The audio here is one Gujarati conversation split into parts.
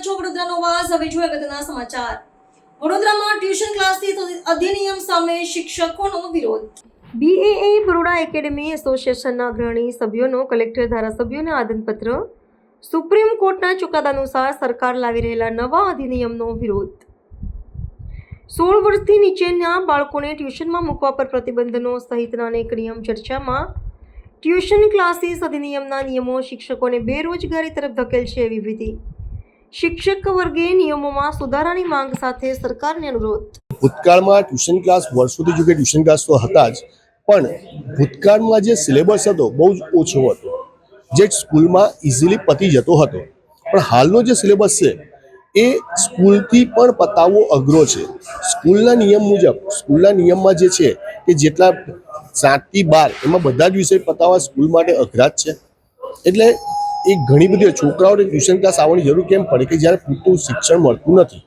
છો વડોદરાનો અવાજ. હવે જોઈએ અગત્યના સમાચાર. વડોદરામાં ટ્યુશન ક્લાસથી અધિનિયમ સામે શિક્ષકોનો વિરોધ. BAA બરોડા એકેડમી એસોસિએશનના અગ્રણી સભ્યોનો કલેક્ટર ધારાસભ્યોને આવેદનપત્ર. સુપ્રીમ કોર્ટના ચુકાદા અનુસાર સરકાર લાવી રહેલા નવા અધિનિયમનો વિરોધ. 16 વર્ષથી નીચેના બાળકોને ટ્યુશનમાં મૂકવા પર પ્રતિબંધનો સહિતના અનેક નિયમ ચર્ચામાં. ટ્યુશન ક્લાસીસ અધિનિયમના નિયમો શિક્ષકોને બેરોજગારી તરફ ધકેલશે એવી ભીતિ. શિક્ષક વર્ગે નિયમોમાં સુધારાની માંગ સાથે સરકારને અનુરોધ. ભૂતકાળમાં ટ્યુશન ક્લાસ વર્ષોથી જો કે ટ્યુશન ક્લાસ તો હતા જ, પણ ભૂતકાળમાં જે સિલેબસ હતો બહુ જ ઓછો હતો, જે સ્કૂલમાં ઇઝીલી પતી જતો હતો. પણ હાલનો જે સિલેબસ છે એ સ્કૂલથી પણ પતાવવો અઘરો છે. સ્કૂલના નિયમ મુજબ, સ્કૂલના નિયમમાં જે છે કે જેટલા 7 થી 12 એમાં બધા જ વિષય પતાવવા સ્કૂલ માટે અઘરા જ છે. એટલે એ ઘણી બધી છોકરાઓને ટ્યુશન ક્લાસ આવવાની જરૂર કેમ પડે કે જ્યારે પૂરતું શિક્ષણ મળતું નથી,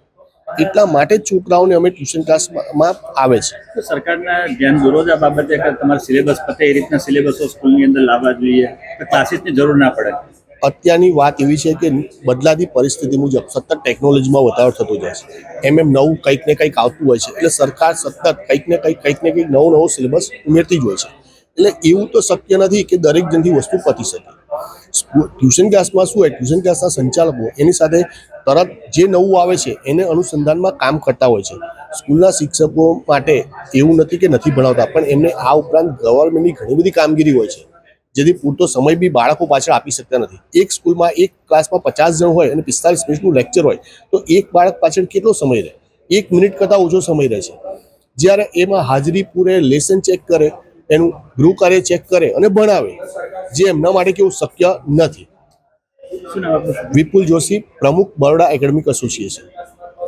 એટલા માટે જ છોકરાઓને અમે ટ્યુશન ક્લાસમાં આવે છે. તો સરકારના ધ્યાન દોરો જ આ બાબતે કે તમારા સિલેબસ પતે એ રીતના સિલેબસો સ્કૂલની અંદર લાવવા જોઈએ, ક્લાસીસની જરૂર ના પડે. અત્યારની વાત એવી છે કે બદલાતી પરિસ્થિતિ મુજબ સતત ટેકનોલોજીમાં વધારો થતો જાય છે. નવું કંઈક ને કંઈક આવતું હોય છે, એટલે સરકાર સતત કંઈક ને કંઈક નવો સિલેબસ ઉમેરતી જ હોય છે. એટલે એવું તો શક્ય નથી કે દરેક જણથી વસ્તુ પતી શકે. ટ્યુશન ક્લાસમાં શું હોય, ટ્યુશન ક્લાસના સંચાલકો એની સાથે તરત જે નવું આવે છે એને અનુસંધાનમાં કામ કરતા હોય છે. સ્કૂલના શિક્ષકો માટે એવું નથી કે નથી ભણાવતા, પણ એમને આ ઉપરાંત ગવર્મેન્ટની ઘણી બધી કામગીરી હોય છે, જેથી પૂરતો સમય બી બાળકો પાછળ આપી શકતા નથી. એક સ્કૂલમાં એક ક્લાસમાં 50 જણ હોય અને 45 મિનિટનું લેક્ચર હોય, તો એક બાળક પાછળ કેટલો સમય રહે? 1 મિનિટ કરતાં ઓછો સમય રહે છે. જ્યારે એમાં હાજરી પૂરે, લેસન ચેક કરે, એનું ગૃહ કાર્ય ચેક કરે અને ભણાવે, જે એમના માટે કેવું શક્ય નથી. શું નામ આપનું? વિપુલ જોશી, પ્રમુખ બરોડા એકેડમિક એસોસિએશન.